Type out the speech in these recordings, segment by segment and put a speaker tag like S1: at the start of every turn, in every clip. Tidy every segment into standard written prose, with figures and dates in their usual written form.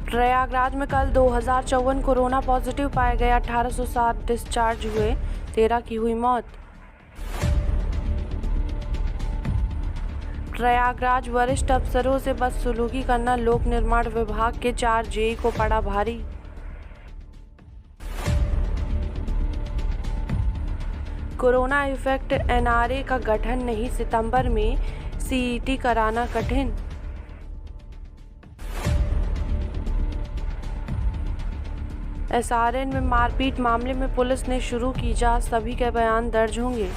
S1: प्रयागराज में कल 2054 corona positive पाए गए, 1807 डिस्चार्ज हुए, 13 की हुई मौत। प्रयागराज वरिष्ठ अफसरों से बदसलूकी करना लोक निर्माण विभाग के 4 जेई को पड़ा भारी। कोरोना इफेक्ट, एनआरए का गठन नहीं, सितंबर में सीईटी कराना कठिन। एसआरएन में मारपीट मामले में पुलिस ने शुरू की जांच, सभी के बयान दर्ज होंगे।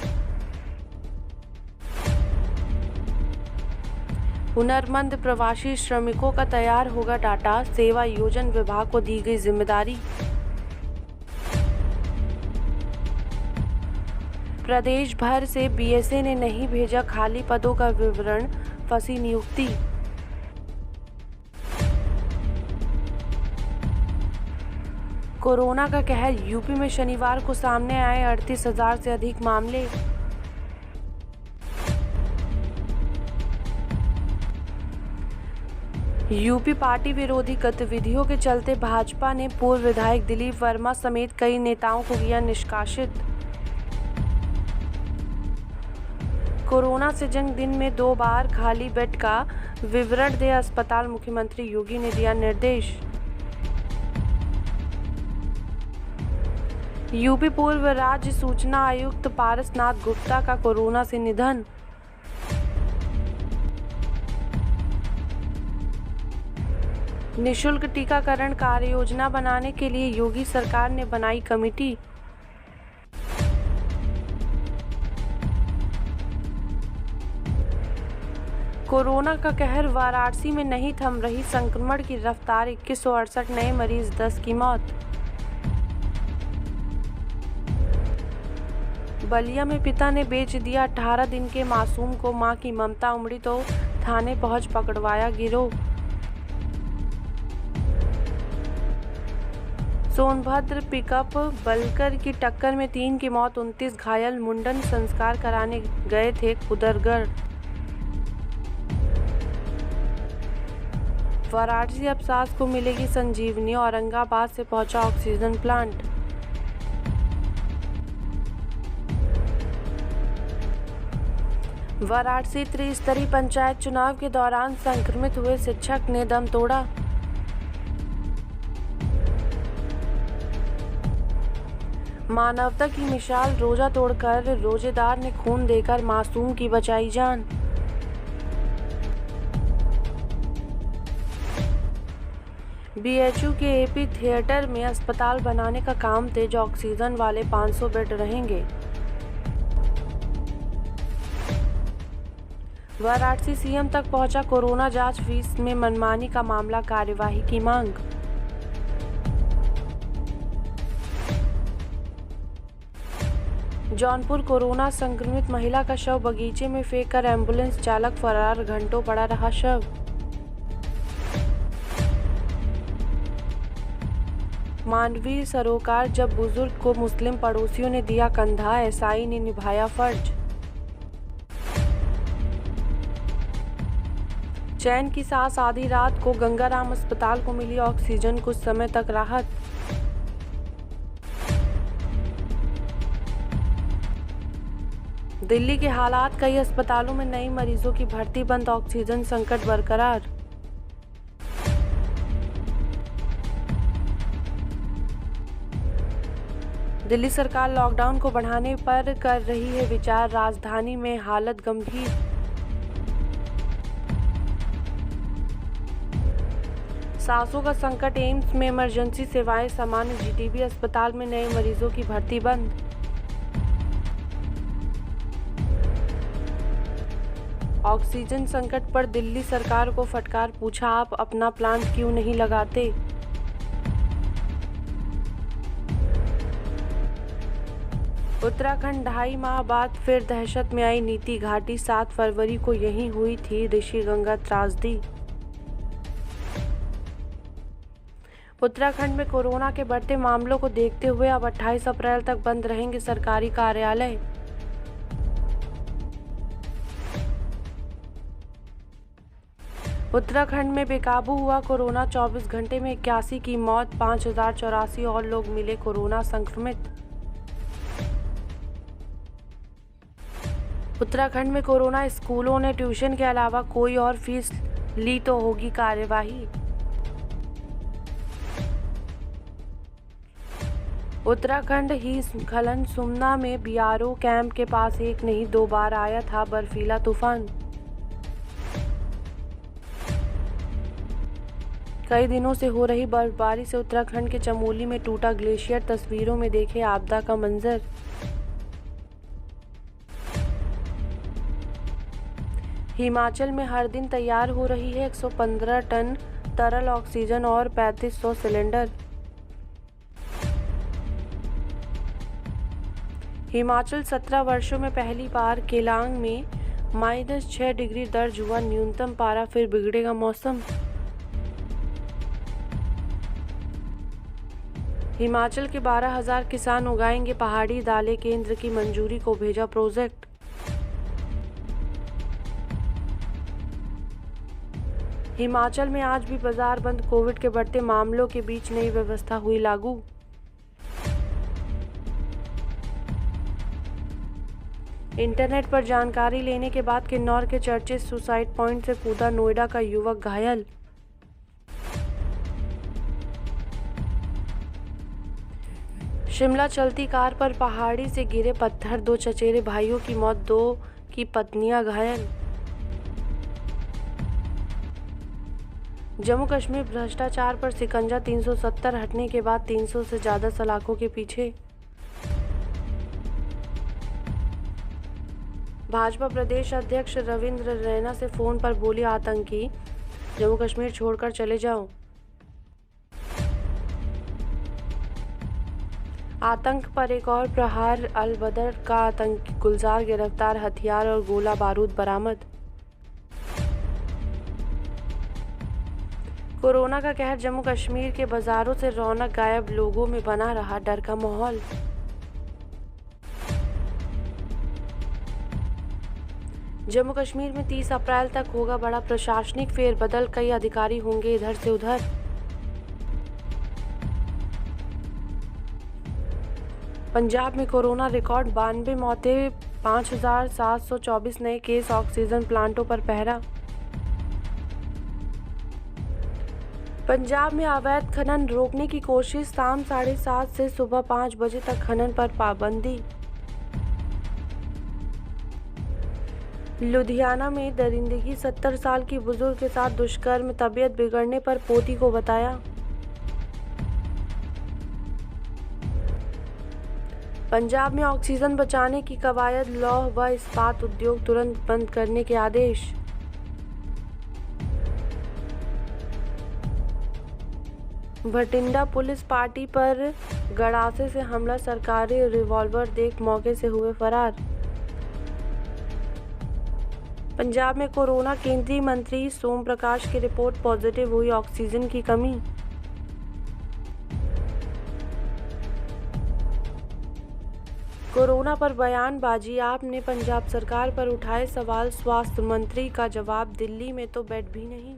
S1: हुनरमंद प्रवासी श्रमिकों का तैयार होगा डाटा, सेवा योजन विभाग को दी गई जिम्मेदारी। प्रदेश भर से बीएसए ने नहीं भेजा खाली पदों का विवरण, फंसी नियुक्ति। कोरोना का कहर, यूपी में शनिवार को सामने आए 38,000 से अधिक मामले। यूपी पार्टी विरोधी गतिविधियों के चलते भाजपा ने पूर्व विधायक दिलीप वर्मा समेत कई नेताओं को किया निष्कासित। कोरोना से जंग, दिन में 2 बार खाली बेड का विवरण दे अस्पताल, मुख्यमंत्री योगी ने दिया निर्देश। यूपी पूर्व राज्य सूचना आयुक्त पारसनाथ गुप्ता का कोरोना से निधन। निशुल्क टीकाकरण कार्य योजना बनाने के लिए योगी सरकार ने बनाई कमेटी। कोरोना का कहर, वाराणसी में नहीं थम रही संक्रमण की रफ्तार, 2168 नए मरीज, 10 की मौत। बलिया में पिता ने बेच दिया 18 दिन के मासूम को, मां की ममता उमड़ी तो थाने पहुंच पकड़वाया गिरोह। सोनभद्र पिकअप बलकर की टक्कर में 3 की मौत, 29 घायल, मुंडन संस्कार कराने गए थे कुदरगढ़। वाराणसी अब सांस को मिलेगी संजीवनी, औरंगाबाद से पहुंचा ऑक्सीजन प्लांट। वाराणसी त्रिस्तरीय पंचायत चुनाव के दौरान संक्रमित हुए शिक्षक ने दम तोड़ा। मानवता की मिसाल, रोजा तोड़कर रोजेदार ने खून देकर मासूम की बचाई जान। बीएचयू के एपी थिएटर में अस्पताल बनाने का काम तेज, ऑक्सीजन वाले 500 बेड रहेंगे। वाराणसी सीएम तक पहुंचा कोरोना जांच, फीस में मनमानी का मामला, कार्यवाही की मांग। जौनपुर, कोरोना संक्रमित महिला का शव बगीचे में फेंककर एम्बुलेंस चालक फरार, घंटों पड़ा रहा शव। मानवीय सरोकार, जब बुजुर्ग को मुस्लिम पड़ोसियों ने दिया कंधा, एसआई ने निभाया फर्ज। चैन की सांस, आधी रात को गंगाराम अस्पताल को मिली ऑक्सीजन, कुछ समय तक राहत। दिल्ली के हालात, कई अस्पतालों में नए मरीजों की भर्ती बंद, ऑक्सीजन संकट बरकरार। दिल्ली सरकार लॉकडाउन को बढ़ाने पर कर रही है विचार, राजधानी में हालत गंभीर। सांसों का संकट, एम्स में इमरजेंसी सेवाएं सामान्य, जीटीबी अस्पताल में नए मरीजों की भर्ती बंद। ऑक्सीजन संकट पर दिल्ली सरकार को फटकार, पूछा आप अपना प्लांट क्यों नहीं लगाते। उत्तराखंड 2.5 माह बाद फिर दहशत में आई नीति घाटी, 7 फरवरी को यहीं हुई थी ऋषिगंगा त्रासदी। उत्तराखंड में कोरोना के बढ़ते मामलों को देखते हुए अब 28 अप्रैल तक बंद रहेंगे सरकारी कार्यालय। उत्तराखंड में बेकाबू हुआ कोरोना, 24 घंटे में 81 की मौत, 5084 और लोग मिले कोरोना संक्रमित। उत्तराखंड में कोरोना, स्कूलों ने ट्यूशन के अलावा कोई और फीस ली तो होगी कार्यवाही। उत्तराखंड हिमस्खलन, सुमना में बीआरओ कैंप के पास एक नहीं 2 बार आया था बर्फीला तूफान। कई दिनों से हो रही बर्फबारी से उत्तराखंड के चमोली में टूटा ग्लेशियर, तस्वीरों में देखे आपदा का मंजर। हिमाचल में हर दिन तैयार हो रही है 115 टन तरल ऑक्सीजन और 3500 सिलेंडर। हिमाचल 17 वर्षों में पहली बार केलांग में -6 डिग्री दर्ज हुआ न्यूनतम पारा, फिर बिगड़ेगा मौसम। हिमाचल के 12,000 किसान उगाएंगे पहाड़ी दालें, केंद्र की मंजूरी को भेजा प्रोजेक्ट। हिमाचल में आज भी बाजार बंद, कोविड के बढ़ते मामलों के बीच नई व्यवस्था हुई लागू। इंटरनेट पर जानकारी लेने के बाद किन्नौर के चर्चित सुसाइड पॉइंट से कूदा नोएडा का युवक, घायल। शिमला चलती कार पर पहाड़ी से गिरे पत्थर, 2 चचेरे भाइयों की मौत, 2 की पत्नियां घायल। जम्मू कश्मीर भ्रष्टाचार पर शिकंजा, 370 हटने के बाद 300 से ज्यादा सलाखों के पीछे। भाजपा प्रदेश अध्यक्ष रविंद्र रैना से फोन पर बोले आतंकी, जम्मू कश्मीर छोड़कर चले जाओ। आतंक पर एक और प्रहार, अल बदर का आतंकी गुलजार गिरफ्तार, हथियार और गोला बारूद बरामद। कोरोना का कहर, जम्मू कश्मीर के बाजारों से रौनक गायब, लोगों में बना रहा डर का माहौल। जम्मू कश्मीर में 30 अप्रैल तक होगा बड़ा प्रशासनिक फेरबदल, कई अधिकारी होंगे इधर से उधर। पंजाब में कोरोना रिकॉर्ड, 92 मौतें, 5,724 नए केस, ऑक्सीजन प्लांटों पर पहरा। पंजाब में अवैध खनन रोकने की कोशिश, शाम 7:30 से सुबह 5 बजे तक खनन पर पाबंदी। लुधियाना में दरिंदगी, 70 साल की बुजुर्ग के साथ दुष्कर्म, तबीयत बिगड़ने पर पोती को बताया। पंजाब में ऑक्सीजन बचाने की कवायद, लौह व इस्पात उद्योग तुरंत बंद करने के आदेश। भटिंडा पुलिस पार्टी पर गड़ासे से हमला, सरकारी रिवॉल्वर देख मौके से हुए फरार। पंजाब में कोरोना, केंद्रीय मंत्री सोम प्रकाश की रिपोर्ट पॉजिटिव हुई, ऑक्सीजन की कमी। कोरोना पर बयानबाजी, आपने पंजाब सरकार पर उठाए सवाल, स्वास्थ्य मंत्री का जवाब, दिल्ली में तो बेड भी नहीं।